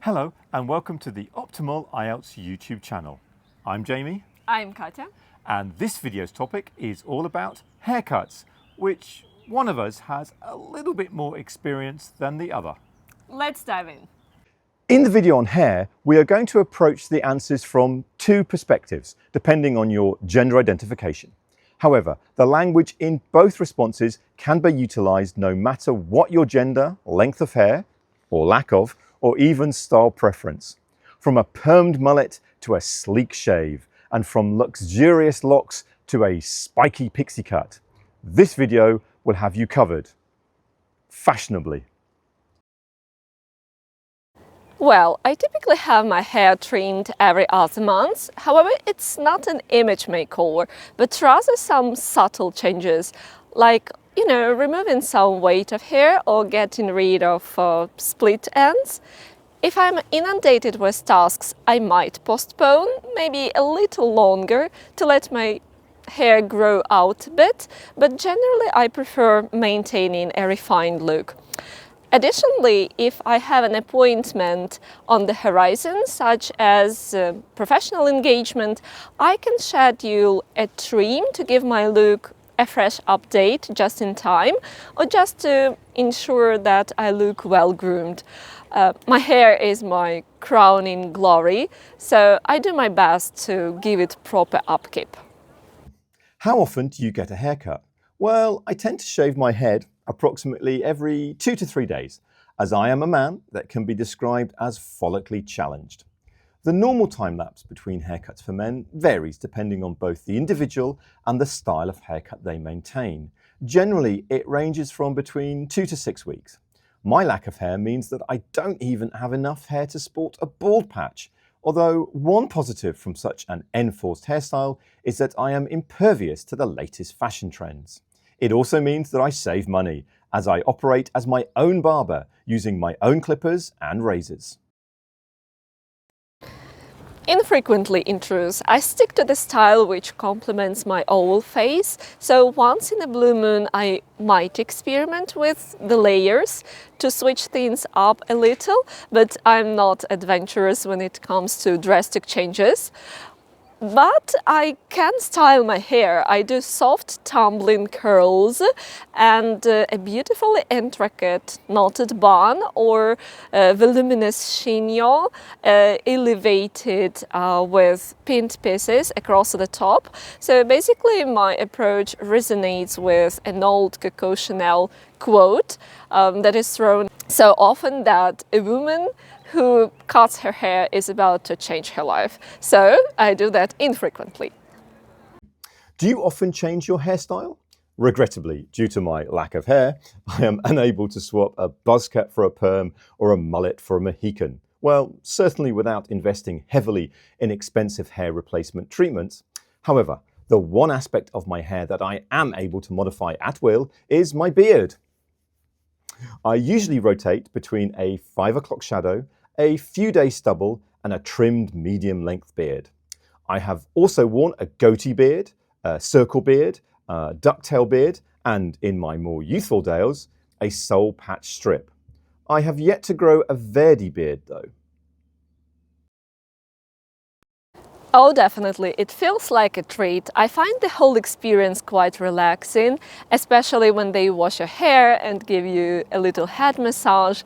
Hello and welcome to the Optimal IELTS YouTube channel. I'm Jamie I'm Katya. and this video's topic is all about haircuts, which one of us has a little bit more experience than the other. Let's dive in. In the video on hair, we are going to approach the answers from two perspectives, depending on your gender identification. However, the language in both responses can be utilised no matter what your gender, length of hair, or lack of, or even style preference. From a permed mullet to a sleek shave, and from luxurious locks to a spiky pixie cut, this video will have you covered, fashionably. Well, I typically have my hair trimmed every other month. However, it's not an image makeover, but rather some subtle changes, like, removing some weight of hair or getting rid of split ends. If I'm inundated with tasks, I might postpone maybe a little longer to let my hair grow out a bit, but generally I prefer maintaining a refined look. Additionally, if I have an appointment on the horizon, such as professional engagement, I can schedule a trim to give my look a fresh update just in time, or just to ensure that I look well groomed. My hair is my crowning glory, so I do my best to give it proper upkeep. How often do you get a haircut? Well, I tend to shave my head approximately every 2 to 3 days, as I am a man that can be described as follically challenged. The normal time lapse between haircuts for men varies depending on both the individual and the style of haircut they maintain. Generally, it ranges from between 2 to 6 weeks. My lack of hair means that I don't even have enough hair to sport a bald patch, although one positive from such an enforced hairstyle is that I am impervious to the latest fashion trends. It also means that I save money, as I operate as my own barber, using my own clippers and razors. Infrequently in truth, I stick to the style which complements my oval face, so once in a blue moon I might experiment with the layers to switch things up a little, but I'm not adventurous when it comes to drastic changes. But I can style my hair. I do soft tumbling curls and a beautifully intricate knotted bun or voluminous chignon elevated with pinned pieces across the top. So basically my approach resonates with an old Coco Chanel quote that is thrown so often that a woman who cuts her hair is about to change her life. So I do that infrequently. Do you often change your hairstyle? Regrettably, due to my lack of hair, I am unable to swap a buzz cut for a perm or a mullet for a Mohican. Well, certainly without investing heavily in expensive hair replacement treatments. However, the one aspect of my hair that I am able to modify at will is my beard. I usually rotate between a 5 o'clock shadow, a few day stubble, and a trimmed medium length beard. I have also worn a goatee beard, a circle beard, a ducktail beard, and in my more youthful days, a soul patch strip. I have yet to grow a Verdi beard though. Oh, definitely. It feels like a treat. I find the whole experience quite relaxing, especially when they wash your hair and give you a little head massage.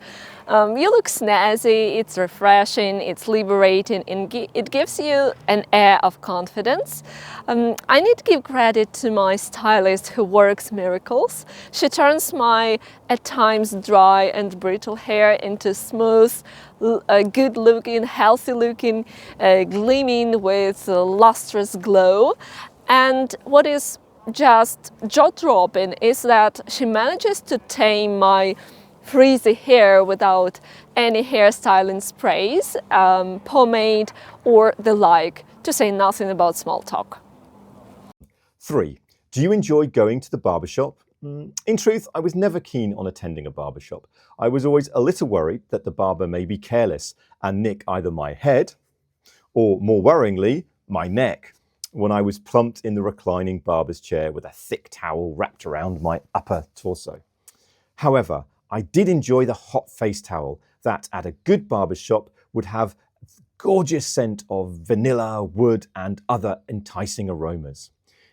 You look snazzy, it's refreshing, it's liberating, and it gives you an air of confidence. I need to give credit to my stylist who works miracles. She turns my, at times, dry and brittle hair into smooth, good-looking, healthy-looking, gleaming with a lustrous glow. And what is just jaw-dropping is that she manages to tame my frizzy hair without any hairstyling sprays, pomade, or the like, to say nothing about small talk. 3. Do you enjoy going to the barbershop? In truth, I was never keen on attending a barbershop. I was always a little worried that the barber may be careless and nick either my head or, more worryingly, my neck when I was plumped in the reclining barber's chair with a thick towel wrapped around my upper torso. However, I did enjoy the hot face towel that at a good barbershop would have a gorgeous scent of vanilla, wood, and other enticing aromas.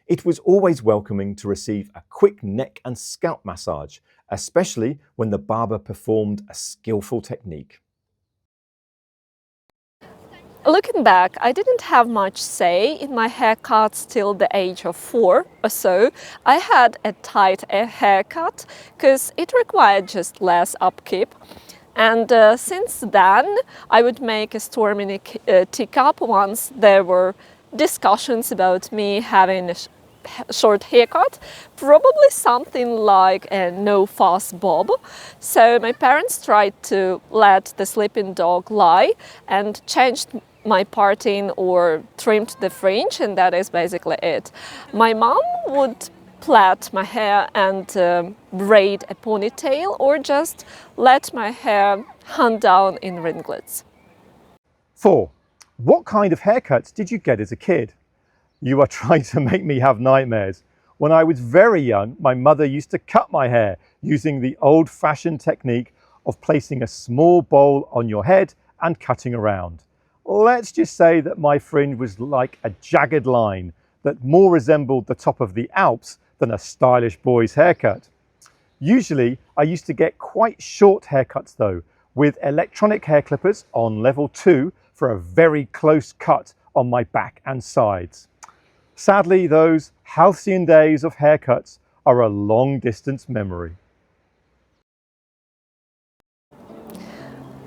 It was always welcoming to receive a quick neck and scalp massage, especially when the barber performed a skillful technique. Looking back, I didn't have much say in my haircuts till the age of 4 or so. I had a tight haircut because it required just less upkeep. And since then, I would make a storm in a teacup once there were discussions about me having a short haircut, probably something like a no-fuss bob. So my parents tried to let the sleeping dog lie and changed my parting or trimmed the fringe, and that is basically it. My mom would plait my hair and braid a ponytail, or just let my hair hang down in ringlets. 4. What kind of haircuts did you get as a kid? You are trying to make me have nightmares. When I was very young, my mother used to cut my hair using the old-fashioned technique of placing a small bowl on your head and cutting around. Let's just say that my fringe was like a jagged line that more resembled the top of the Alps than a stylish boy's haircut. Usually, I used to get quite short haircuts though, with electronic hair clippers on level 2 for a very close cut on my back and sides. Sadly, those halcyon days of haircuts are a long distance memory.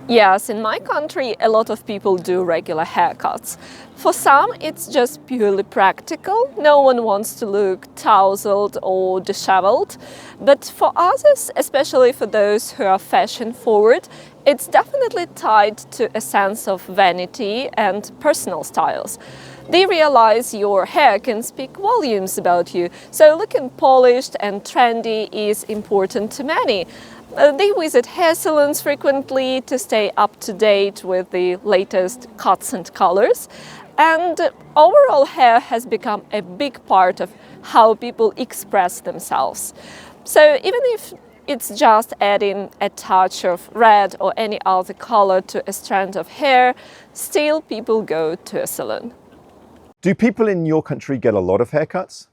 Yes, in my country, a lot of people do regular haircuts. For some, it's just purely practical. No one wants to look tousled or disheveled. But for others, especially for those who are fashion forward, it's definitely tied to a sense of vanity and personal styles. They realize your hair can speak volumes about you, so looking polished and trendy is important to many. They visit hair salons frequently to stay up to date with the latest cuts and colors. And overall, hair has become a big part of how people express themselves. So even if it's just adding a touch of red or any other color to a strand of hair, still people go to a salon. Do people in your country get a lot of haircuts?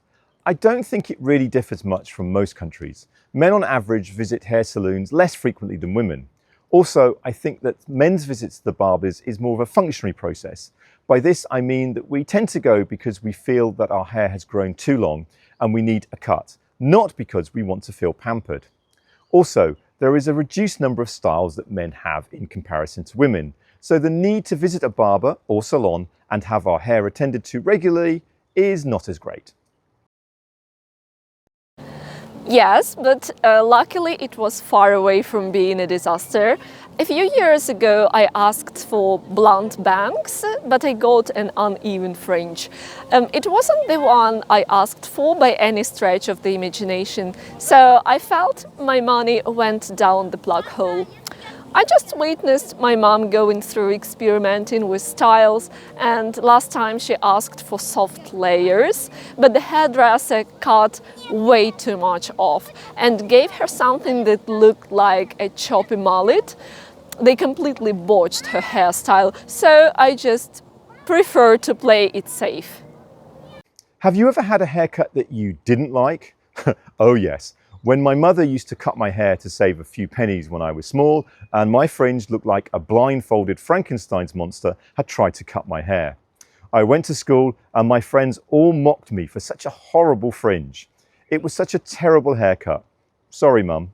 I don't think it really differs much from most countries. Men on average visit hair saloons less frequently than women. Also, I think that men's visits to the barbers is more of a functionary process. By this, I mean that we tend to go because we feel that our hair has grown too long and we need a cut, not because we want to feel pampered. Also, there is a reduced number of styles that men have in comparison to women, so the need to visit a barber or salon and have our hair attended to regularly is not as great. Yes, but luckily it was far away from being a disaster. A few years ago I asked for blunt bangs, but I got an uneven fringe. It wasn't the one I asked for by any stretch of the imagination, so I felt my money went down the plug hole. I just witnessed my mom going through experimenting with styles, and last time she asked for soft layers, but the hairdresser cut way too much off and gave her something that looked like a choppy mullet. They completely botched her hairstyle, so I just prefer to play it safe. Have you ever had a haircut that you didn't like? Oh yes. When my mother used to cut my hair to save a few pennies when I was small, and my fringe looked like a blindfolded Frankenstein's monster had tried to cut my hair. I went to school and my friends all mocked me for such a horrible fringe. It was such a terrible haircut. Sorry, Mum.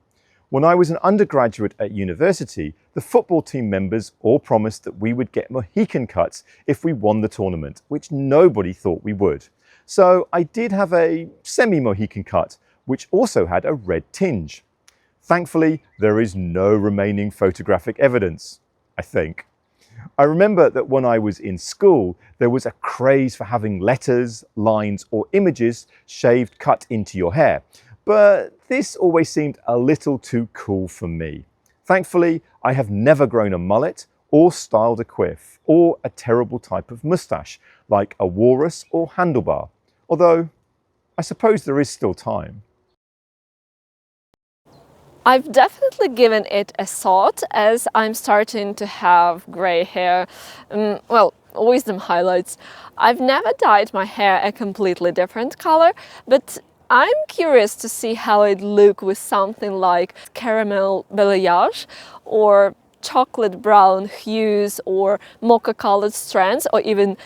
When I was an undergraduate at university, the football team members all promised that we would get Mohican cuts if we won the tournament, which nobody thought we would. So I did have a semi-Mohican cut, which also had a red tinge. Thankfully, there is no remaining photographic evidence, I think. I remember that when I was in school, there was a craze for having letters, lines, or images shaved cut into your hair, but this always seemed a little too cool for me. Thankfully, I have never grown a mullet or styled a quiff or a terrible type of moustache like a walrus or handlebar, although I suppose there is still time. I've definitely given it a thought as I'm starting to have grey hair. Well, wisdom highlights. I've never dyed my hair a completely different color, but I'm curious to see how it'd look with something like caramel balayage or chocolate brown hues or mocha colored strands or even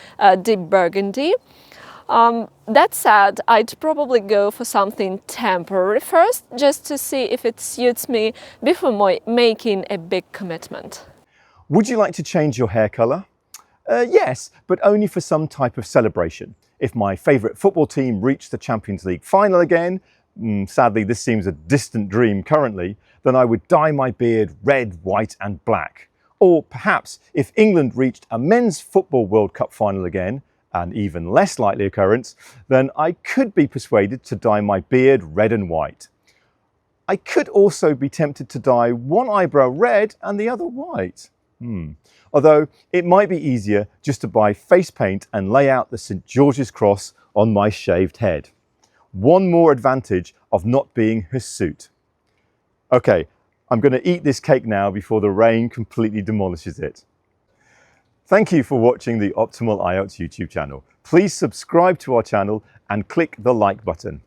deep burgundy. That said, I'd probably go for something temporary first, just to see if it suits me before making a big commitment. Would you like to change your hair colour? Yes, but only for some type of celebration. If my favourite football team reached the Champions League final again, sadly this seems a distant dream currently, then I would dye my beard red, white and black. Or perhaps if England reached a men's football World Cup final again, an even less likely occurrence, then I could be persuaded to dye my beard red and white. I could also be tempted to dye one eyebrow red and the other white. Although it might be easier just to buy face paint and lay out the St. George's Cross on my shaved head. One more advantage of not being hirsute. Okay, I'm going to eat this cake now before the rain completely demolishes it. Thank you for watching the Optimal IELTS YouTube channel. Please subscribe to our channel and click the like button.